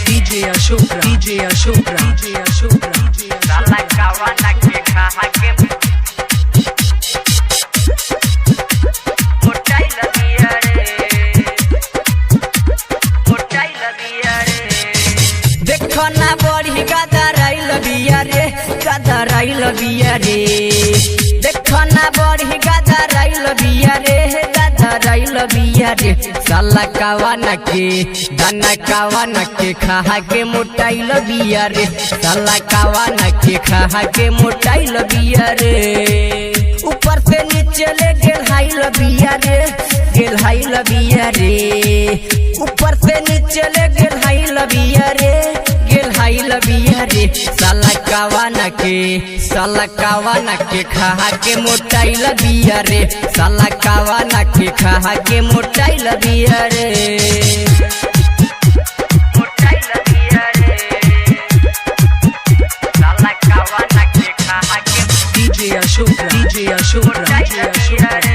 DJ Ashok Raj, DJ Ashok Raj, DJ Ashok Raj, साला कावाना के खा के मोटाई लबिया रे देखो ना बड़ी गदराई लबिया रे गदराई लबिया रे देखो ना बड़ी गदराई लबिया रे गदराई लबिया रे साला कावाना के दाना कावाना के खा के मोटाई लबिया रे साला कावाना के खा के मोटाई लबिया रे ऊपर से नीचे ले गेलहाई लबिया रे गेलहाई लबिया रे ऊपर से नीचे ले गेलहाई लबिया रे गेलहाई लबिया रे साला कावाना के खा के मोटाई लबिया रे साला कावाना के खा के मोटाई लबिया रे मोटाई लबिया रे साला कावाना के खा के DJ Ashok Raj, DJ Ashok Raj, DJ Ashok Raj,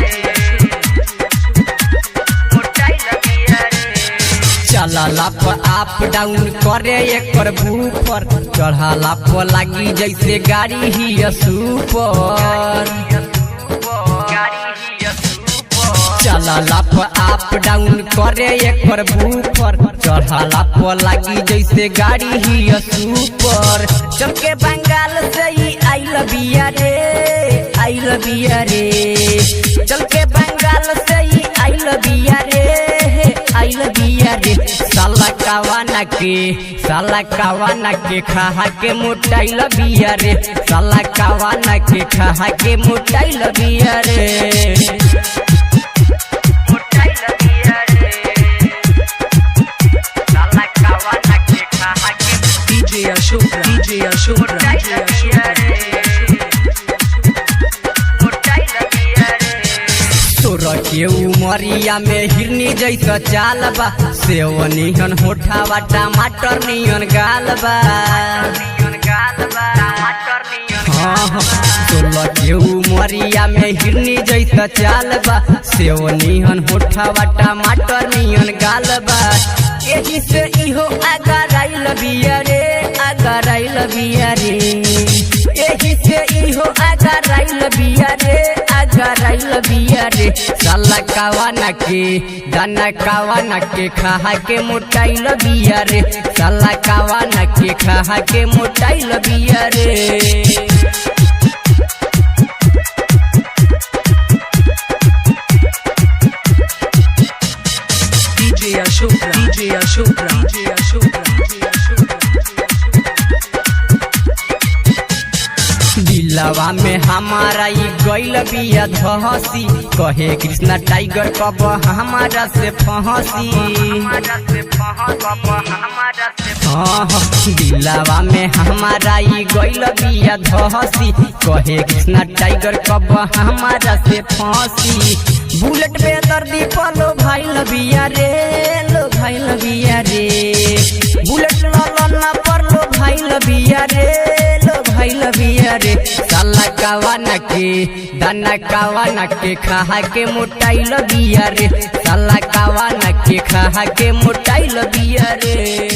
मोटाई लबिया रे चला लाप अप डाउन करे एकर ऊपर चढ़ाला प लागी जैसे गाड़ी ही सुपर चला लाप अप डाउन करे एकर ऊपर चढ़ाला प लागी जैसे गाड़ी ही सुपर चमके बंगाल से ही आई लबिया रे आई लबिया रे चल के बंगाल से ही आई लबिया रे आई लबिया रे साला कावाना के खा के मोटाई लबिया रे साला कावाना के खा के मोटाई लबिया रे मोटाई लबिया रे साला कावाना के खा के DJ Ashok Raj, DJ Ashok Raj, DJ Ashok Raj, तोरा के उमरिया में हिरनी जैसा चाल बा सेव नियन होठावा टमाटर नियन गाल बा हाँ तोरा के उमरिया में हिरनी जैसा चाल बा सेव नियन होठावा टमाटर नियन गाल बा यही से इहो आगराई लबिया रे आगराई लबिया रे यही से इहो आगराई लबिया रे आगराई लबिया रे साला कावाना के दाना कावाना के खा के मोटाई लबिया रे साला कावाना के खा के मोटाई लबिया रे DJ Ashok Raj, DJ Ashok Raj, DJ Ashok Raj, DJ Ashok Raj. दिलवा में हमारा ई गइल बिया धसी कहे कृष्णा टाइगर कब हमारा से फंसी हाँ दिलवा में हमारा ई गइल बिया धसी कहे कृष्णा टाइगर कब हमारा से फंसी बुलेट पे दर्दी पलो भाई लबिया रे लो भाई लबिया रे बुलेट ललना पर लो भाई लबिया रे लो भाई लबिया रे साला कावाना के दाना कावाना के खा के मोटाई लबिया रे साला कावाना के खा के मोटाई लबिया रे।